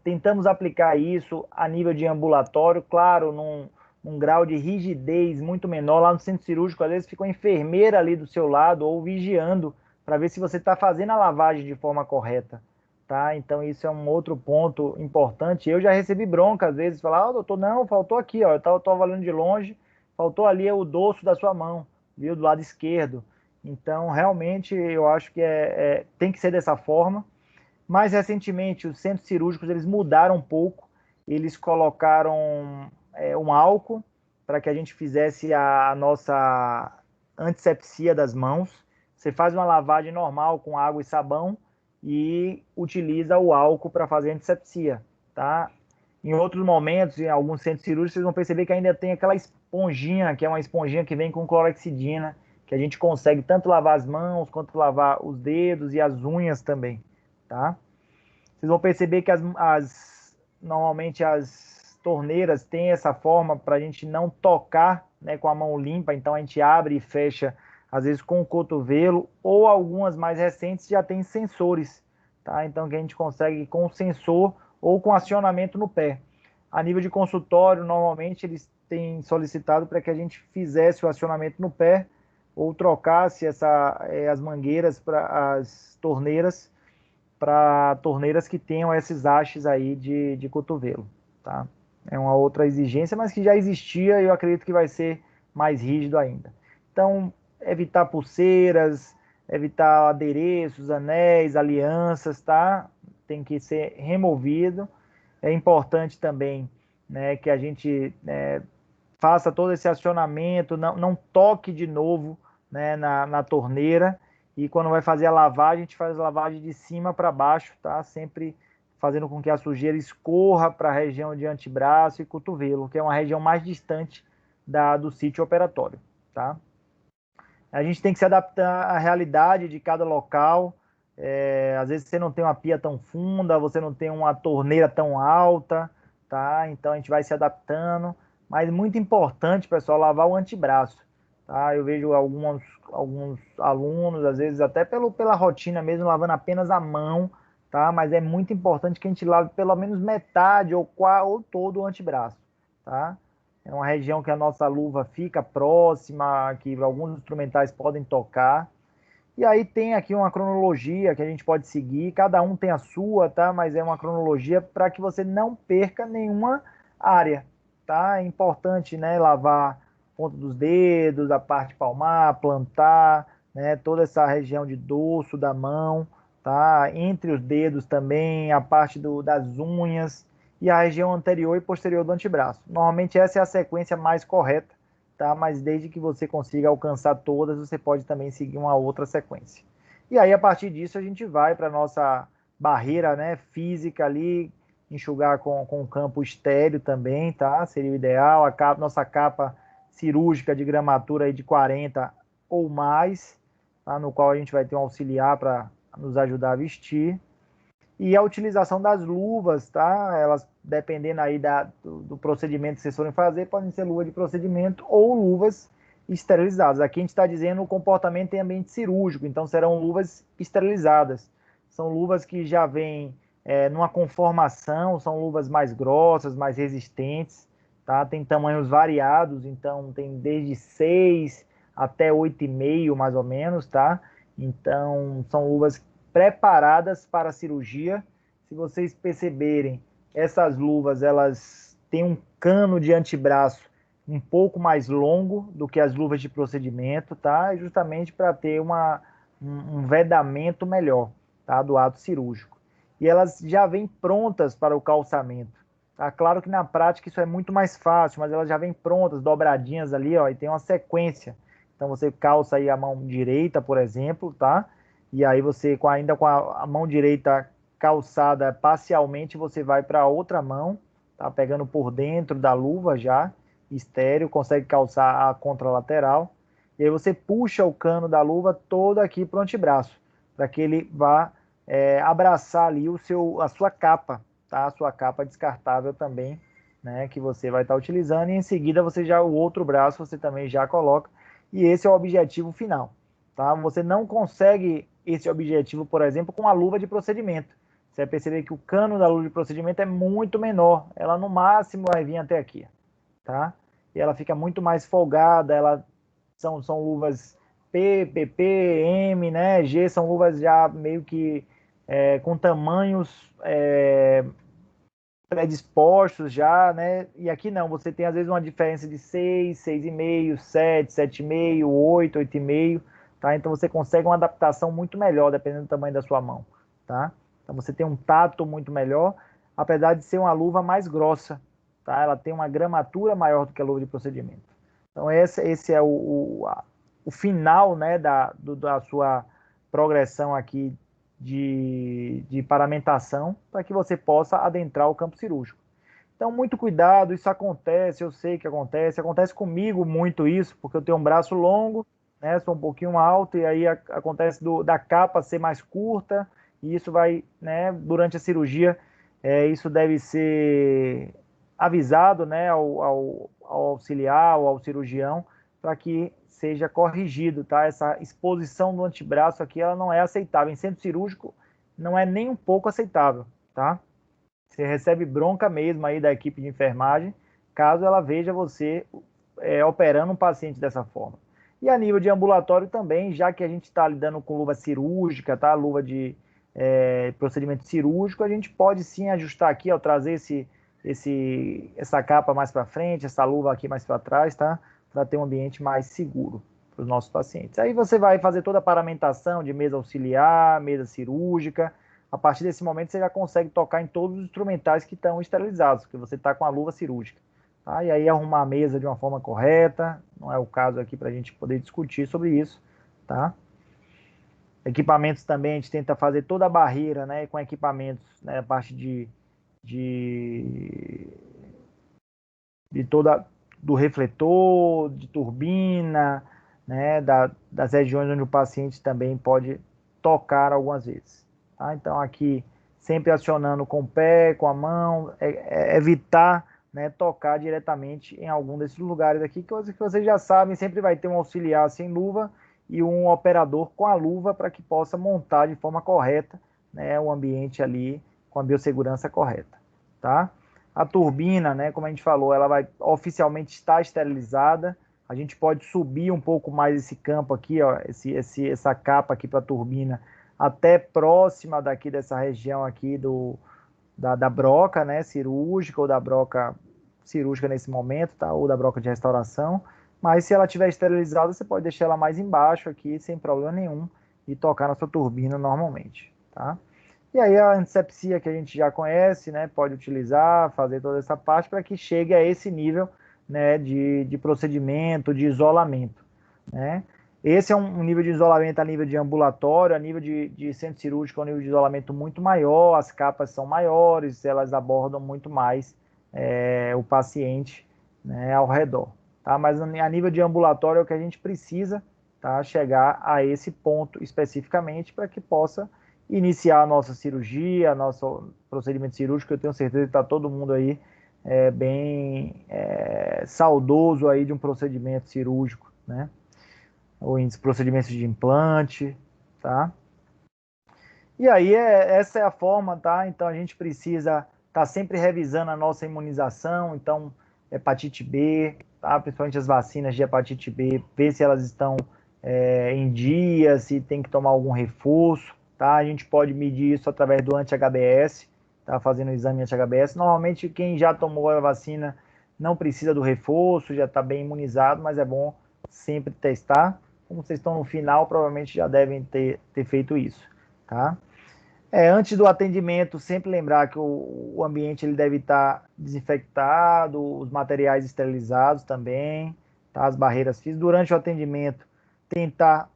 Tentamos aplicar isso a nível de ambulatório, claro, num grau de rigidez muito menor. Lá no centro cirúrgico, às vezes fica uma enfermeira ali do seu lado ou vigiando para ver se você está fazendo a lavagem de forma correta, tá? Então isso é um outro ponto importante. Eu já recebi bronca às vezes, falar, doutor, não, faltou aqui, ó, eu estava olhando de longe, faltou ali o dorso da sua mão, viu, do lado esquerdo. Então, realmente, eu acho que tem que ser dessa forma. Mais recentemente, os centros cirúrgicos eles mudaram um pouco, eles colocaram um álcool para que a gente fizesse a nossa antisepsia das mãos. Você faz uma lavagem normal com água e sabão e utiliza o álcool para fazer antisepsia, tá? Em outros momentos, em alguns centros cirúrgicos, vocês vão perceber que ainda tem aquela esponjinha, que é uma esponjinha que vem com clorexidina, que a gente consegue tanto lavar as mãos, quanto lavar os dedos e as unhas também, tá? Vocês vão perceber que normalmente as torneiras têm essa forma para a gente não tocar, né, com a mão limpa, então a gente abre e fecha, às vezes com o cotovelo, ou algumas mais recentes já tem sensores, tá? Então que a gente consegue com o sensor ou com acionamento no pé. A nível de consultório, normalmente eles têm solicitado para que a gente fizesse o acionamento no pé ou trocasse as mangueiras para as torneiras para torneiras que tenham esses hastes aí de cotovelo, tá? É uma outra exigência, mas que já existia e eu acredito que vai ser mais rígido ainda. Então, evitar pulseiras, evitar adereços, anéis, alianças, tá? Tem que ser removido. É importante também, né, que a gente faça todo esse acionamento, não toque de novo, né, na torneira, e quando vai fazer a lavagem, a gente faz a lavagem de cima para baixo, tá? Sempre fazendo com que a sujeira escorra para a região de antebraço e cotovelo, que é uma região mais distante do sítio operatório, tá? A gente tem que se adaptar à realidade de cada local. Às vezes você não tem uma pia tão funda, você não tem uma torneira tão alta, tá? Então a gente vai se adaptando. Mas muito importante, pessoal, lavar o antebraço, tá? Eu vejo alguns alunos, às vezes até pela rotina mesmo, lavando apenas a mão, tá? Mas é muito importante que a gente lave pelo menos metade ou todo o antebraço, tá? É uma região que a nossa luva fica próxima, que alguns instrumentais podem tocar. E aí tem aqui uma cronologia que a gente pode seguir, cada um tem a sua, tá? Mas é uma cronologia para que você não perca nenhuma área, tá? É importante, né, lavar a ponta dos dedos, a parte palmar, plantar, né, toda essa região de dorso da mão, tá? Entre os dedos também, a parte das unhas e a região anterior e posterior do antebraço. Normalmente essa é a sequência mais correta, tá? Mas desde que você consiga alcançar todas, você pode também seguir uma outra sequência. E aí, a partir disso, a gente vai para a nossa barreira, né, física ali, enxugar com campo estéreo também, tá? Seria o ideal. Nossa capa cirúrgica de gramatura aí de 40 ou mais, tá? No qual a gente vai ter um auxiliar para nos ajudar a vestir. E a utilização das luvas, tá? Elas, dependendo aí do procedimento que vocês forem fazer, podem ser luva de procedimento ou luvas esterilizadas. Aqui a gente está dizendo o comportamento em ambiente cirúrgico, então serão luvas esterilizadas. São luvas que já vêm numa conformação, são luvas mais grossas, mais resistentes, tá? Tem tamanhos variados, então tem desde 6 até 8,5 mais ou menos, tá? Então são luvas preparadas para a cirurgia. Se vocês perceberem, essas luvas elas têm um cano de antebraço um pouco mais longo do que as luvas de procedimento, tá? Justamente para ter um vedamento melhor, tá? Do ato cirúrgico. E elas já vêm prontas para o calçamento. Tá? Claro que na prática isso é muito mais fácil, mas elas já vêm prontas, dobradinhas ali, ó, e tem uma sequência. Então você calça aí a mão direita, por exemplo, tá? E aí você, ainda com a mão direita calçada parcialmente, você vai para a outra mão, tá? Pegando por dentro da luva já, estéreo, consegue calçar a contralateral. E aí você puxa o cano da luva todo aqui para o antebraço, para que ele vá abraçar ali a sua capa, tá? A sua capa descartável também, né? Que você vai estar utilizando, e em seguida você já, o outro braço você também já coloca, e esse é o objetivo final, tá? Você não consegue esse objetivo, por exemplo, com a luva de procedimento. Você vai perceber que o cano da luva de procedimento é muito menor, ela no máximo vai vir até aqui, tá? E ela fica muito mais folgada, são luvas P, PP, M, né? G, são luvas já meio que com tamanhos predispostos já, né? E aqui não, você tem às vezes uma diferença de 6, 6,5, 7, 7,5, 8, 8,5, tá? Então você consegue uma adaptação muito melhor dependendo do tamanho da sua mão, tá? Então você tem um tato muito melhor, apesar de ser uma luva mais grossa, tá? Ela tem uma gramatura maior do que a luva de procedimento. Então esse é o final, né, da sua progressão aqui de paramentação, para que você possa adentrar o campo cirúrgico. Então, muito cuidado, isso acontece, eu sei que acontece comigo muito isso, porque eu tenho um braço longo, né, sou um pouquinho alto, e aí acontece da capa ser mais curta, e isso vai, né, durante a cirurgia, isso deve ser avisado, né, ao auxiliar, ou ao cirurgião, para que seja corrigido, tá? Essa exposição do antebraço aqui, ela não é aceitável. Em centro cirúrgico, não é nem um pouco aceitável, tá? Você recebe bronca mesmo aí da equipe de enfermagem, caso ela veja você operando um paciente dessa forma. E a nível de ambulatório também, já que a gente está lidando com luva cirúrgica, tá? Luva de procedimento cirúrgico, a gente pode sim ajustar aqui, ó, trazer essa capa mais para frente, essa luva aqui mais para trás, tá? Para ter um ambiente mais seguro para os nossos pacientes. Aí você vai fazer toda a paramentação de mesa auxiliar, mesa cirúrgica. A partir desse momento você já consegue tocar em todos os instrumentais que estão esterilizados, porque você está com a luva cirúrgica. Tá? E aí arrumar a mesa de uma forma correta, não é o caso aqui para a gente poder discutir sobre isso, tá? Equipamentos também, a gente tenta fazer toda a barreira, né, com equipamentos, né, a parte de toda do refletor, de turbina, né, das regiões onde o paciente também pode tocar algumas vezes. Tá? Então aqui sempre acionando com o pé, com a mão, evitar, né, tocar diretamente em algum desses lugares aqui, que vocês já sabem, sempre vai ter um auxiliar sem luva e um operador com a luva para que possa montar de forma correta, né, o ambiente ali com a biossegurança correta, tá? A turbina, né, como a gente falou, ela vai oficialmente estar esterilizada. A gente pode subir um pouco mais esse campo aqui, ó, essa capa aqui para a turbina, até próxima daqui dessa região aqui da broca, né, cirúrgica, ou da broca cirúrgica nesse momento, tá, ou da broca de restauração. Mas se ela estiver esterilizada, você pode deixar ela mais embaixo aqui, sem problema nenhum, e tocar na sua turbina normalmente, tá? E aí a antisepsia que a gente já conhece, né, pode utilizar, fazer toda essa parte para que chegue a esse nível, né, de procedimento, de isolamento, né? Esse é um nível de isolamento a nível de ambulatório, a nível de centro cirúrgico, é um nível de isolamento muito maior, as capas são maiores, elas abordam muito mais o paciente, né, ao redor, tá? Mas a nível de ambulatório é o que a gente precisa, tá, chegar a esse ponto especificamente para que possa iniciar a nossa cirurgia, nosso procedimento cirúrgico. Eu tenho certeza que está todo mundo aí bem saudoso aí de um procedimento cirúrgico, né? Ou em procedimentos de implante, tá? E aí essa é a forma, tá? Então a gente precisa estar sempre revisando a nossa imunização, então hepatite B, tá? Principalmente as vacinas de hepatite B, ver se elas estão em dia, se tem que tomar algum reforço, tá? A gente pode medir isso através do anti-HBS, tá? Fazendo o exame anti-HBS. Normalmente quem já tomou a vacina não precisa do reforço, já está bem imunizado, mas é bom sempre testar. Como vocês estão no final, provavelmente já devem ter feito isso, tá? Antes do atendimento, sempre lembrar que o ambiente ele deve estar desinfectado, os materiais esterilizados também, tá? As barreiras físicas. Durante o atendimento, tentar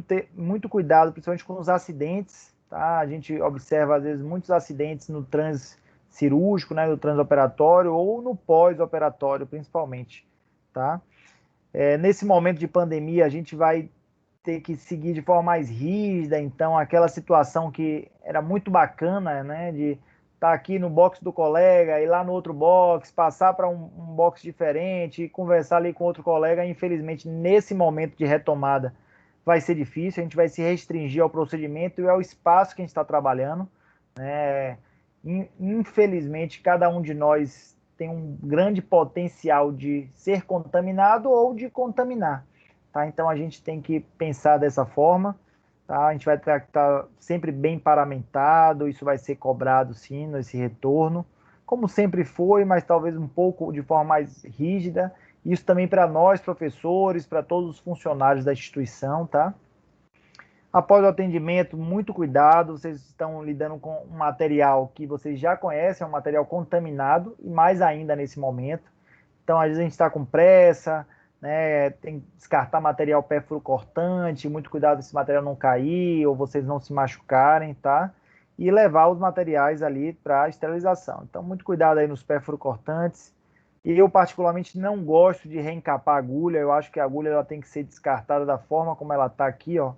ter muito cuidado, principalmente com os acidentes, tá? A gente observa, às vezes, muitos acidentes no transcirúrgico, né, no transoperatório ou no pós-operatório, principalmente, tá? Nesse momento de pandemia, a gente vai ter que seguir de forma mais rígida, então aquela situação que era muito bacana, né, de estar aqui no box do colega, ir lá no outro box, passar para um box diferente, conversar ali com outro colega. Infelizmente, nesse momento de retomada, vai ser difícil, a gente vai se restringir ao procedimento e ao espaço que a gente está trabalhando, né? Infelizmente, cada um de nós tem um grande potencial de ser contaminado ou de contaminar, tá? Então, a gente tem que pensar dessa forma. Tá? A gente vai estar sempre bem paramentado, isso vai ser cobrado sim nesse retorno, como sempre foi, mas talvez um pouco de forma mais rígida. Isso também para nós, professores, para todos os funcionários da instituição, tá? Após o atendimento, muito cuidado, vocês estão lidando com um material que vocês já conhecem, é um material contaminado, e mais ainda nesse momento. Então, às vezes a gente está com pressa, né? Tem que descartar material perfuro-cortante, muito cuidado esse material não cair ou vocês não se machucarem, tá? E levar os materiais ali para esterilização. Então, muito cuidado aí nos perfuro-cortantes. Eu, particularmente, não gosto de reencapar a agulha. Eu acho que a agulha ela tem que ser descartada da forma como ela está aqui, ó.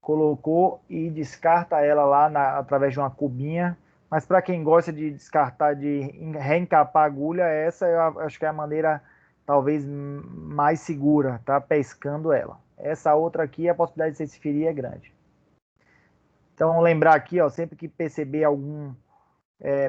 Colocou e descarta ela lá através de uma cubinha. Mas para quem gosta de descartar, de reencapar a agulha, essa eu acho que é a maneira talvez mais segura, tá? Pescando ela. Essa outra aqui, a possibilidade de se ferir é grande. Então, lembrar aqui, ó, sempre que perceber algum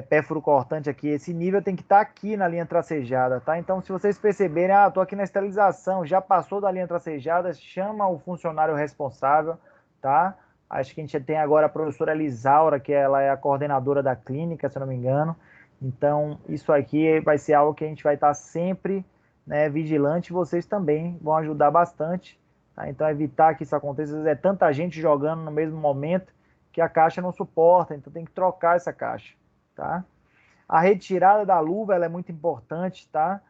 pérfuro cortante aqui, esse nível tem que estar aqui na linha tracejada, tá? Então, se vocês perceberem, tô aqui na esterilização, já passou da linha tracejada, chama o funcionário responsável, tá? Acho que a gente tem agora a professora Elisaura, que ela é a coordenadora da clínica, se eu não me engano. Então, isso aqui vai ser algo que a gente vai estar sempre, né, vigilante. Vocês também vão ajudar bastante, tá? Então, evitar que isso aconteça. Às vezes é tanta gente jogando no mesmo momento que a caixa não suporta, então tem que trocar essa caixa, tá? A retirada da luva ela é muito importante, tá?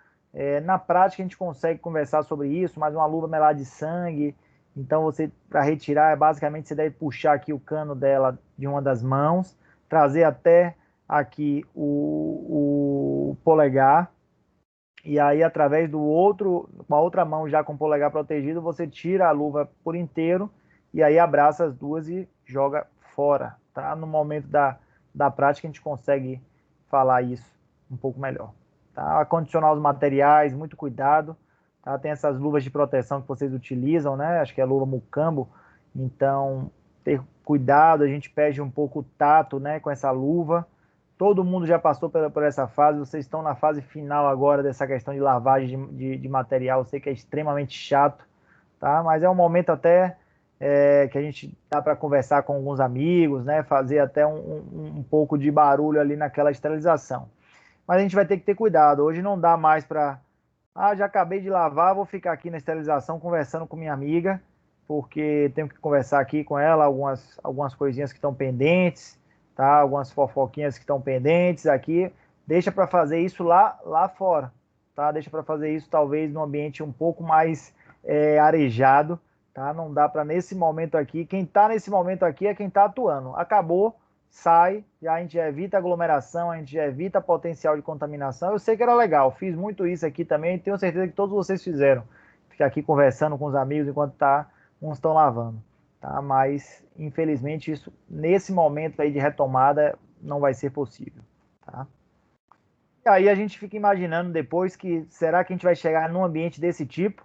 Na prática a gente consegue conversar sobre isso, mas uma luva melada de sangue, então você, para retirar, basicamente você deve puxar aqui o cano dela de uma das mãos, trazer até aqui o polegar, e aí através do outro, com a outra mão já com o polegar protegido, você tira a luva por inteiro, e aí abraça as duas e joga fora, tá? No momento da prática a gente consegue falar isso um pouco melhor, tá? Acondicionar os materiais, muito cuidado, tá? Tem essas luvas de proteção que vocês utilizam, né? Acho que é a luva Mucambo, então ter cuidado, a gente perde um pouco o tato, né, com essa luva. Todo mundo já passou por essa fase, vocês estão na fase final agora dessa questão de lavagem de material, eu sei que é extremamente chato, tá? Mas é um momento até que a gente dá para conversar com alguns amigos, né? Fazer até um pouco de barulho ali naquela esterilização. Mas a gente vai ter que ter cuidado. Hoje não dá mais para... já acabei de lavar, vou ficar aqui na esterilização conversando com minha amiga, porque tenho que conversar aqui com ela, algumas coisinhas que estão pendentes, tá? Algumas fofoquinhas que estão pendentes aqui. Deixa para fazer isso lá fora, tá? Deixa para fazer isso talvez num ambiente um pouco mais arejado, tá? Não dá para nesse momento aqui. Quem está nesse momento aqui é quem está atuando. Acabou, sai, já a gente evita aglomeração, a gente evita potencial de contaminação. Eu sei que era legal, fiz muito isso aqui também, tenho certeza que todos vocês fizeram. Ficar aqui conversando com os amigos enquanto uns estão lavando, tá? Mas infelizmente isso nesse momento aí de retomada não vai ser possível, tá? E aí a gente fica imaginando depois que será que a gente vai chegar num ambiente desse tipo?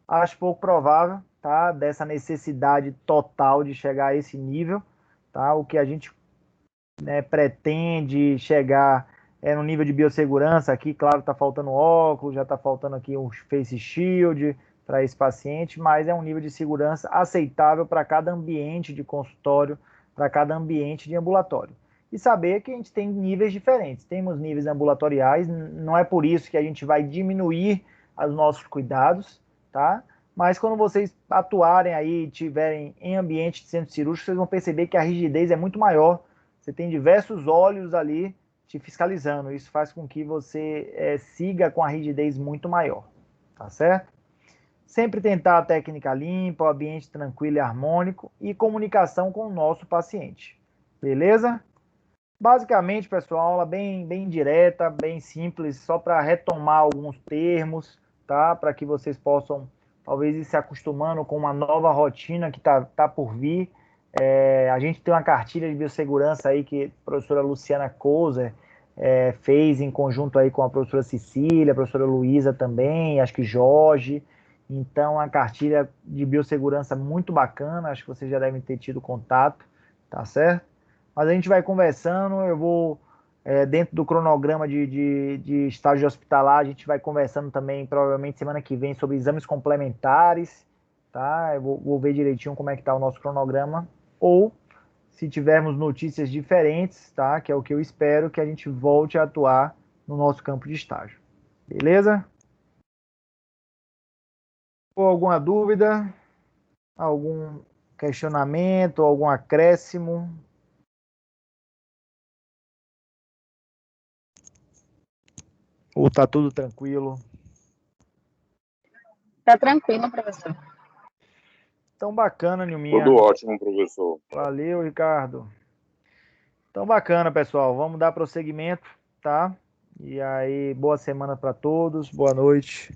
Acho pouco provável, tá? Dessa necessidade total de chegar a esse nível, tá? O que a gente, né, pretende chegar no nível de biossegurança aqui, claro, está faltando óculos, já está faltando aqui um face shield para esse paciente, mas é um nível de segurança aceitável para cada ambiente de consultório, para cada ambiente de ambulatório. E saber que a gente tem níveis diferentes, temos níveis ambulatoriais, não é por isso que a gente vai diminuir os nossos cuidados, tá? Mas quando vocês atuarem aí, tiverem em ambiente de centro cirúrgico, vocês vão perceber que a rigidez é muito maior. Você tem diversos olhos ali te fiscalizando. Isso faz com que você siga com a rigidez muito maior, tá certo? Sempre tentar a técnica limpa, o ambiente tranquilo e harmônico e comunicação com o nosso paciente. Beleza? Basicamente, pessoal, aula bem direta, bem simples, só para retomar alguns termos, tá? Para que vocês possam, talvez, ir se acostumando com uma nova rotina que tá por vir. A gente tem uma cartilha de biossegurança aí que a professora Luciana Kozer fez em conjunto aí com a professora Cecília, a professora Luísa também, acho que Jorge. Então, a cartilha de biossegurança muito bacana, acho que vocês já devem ter tido contato, tá certo? Mas a gente vai conversando, eu vou, dentro do cronograma de estágio hospitalar, a gente vai conversando também, provavelmente semana que vem, sobre exames complementares, tá? Eu vou ver direitinho como é que tá o nosso cronograma, ou se tivermos notícias diferentes, tá? Que é o que eu espero, que a gente volte a atuar no nosso campo de estágio. Beleza? Ou alguma dúvida? Algum questionamento? Algum acréscimo? Ou tá tudo tranquilo? Tá tranquilo, professor. Então, bacana, Nilminha. Tudo ótimo, professor. Valeu, Ricardo. Então, bacana, pessoal. Vamos dar prosseguimento, tá? E aí, boa semana para todos. Boa noite.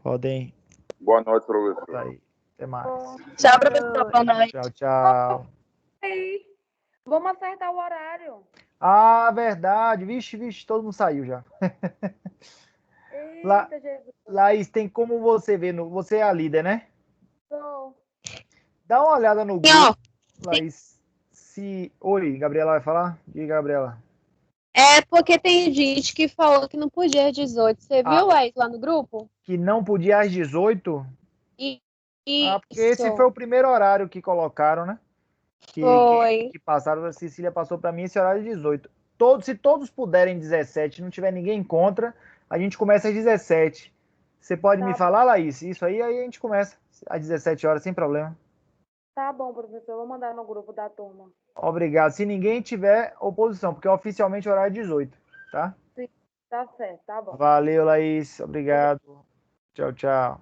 Podem Boa noite, professor. sair. Até mais. Tchau, professor. Boa noite. Tchau, tchau. Ei, vamos acertar o horário. Ah, verdade. Vixe, todo mundo saiu já. Eita, Jesus. Laís, tem como você ver, você é a líder, né? Sou. Dá uma olhada no Sim, ó. grupo, Laís. Oi, Gabriela vai falar? Diga, Gabriela. É porque tem gente que falou que não podia às 18. Você viu, Laís, lá no grupo? Que não podia às 18? E Porque esse foi o primeiro horário que colocaram, né? Foi. Que passaram, a Cecília passou para mim esse horário de 18. Se todos puderem 17, não tiver ninguém contra, a gente começa às 17. Você pode me falar, Laís? Isso aí a gente começa às 17 horas, sem problema. Tá bom, professor. Vou mandar no grupo da turma. Obrigado. Se ninguém tiver oposição, porque oficialmente o horário é 18, tá? Sim, tá certo, tá bom. Valeu, Laís. Obrigado. Tchau, tchau.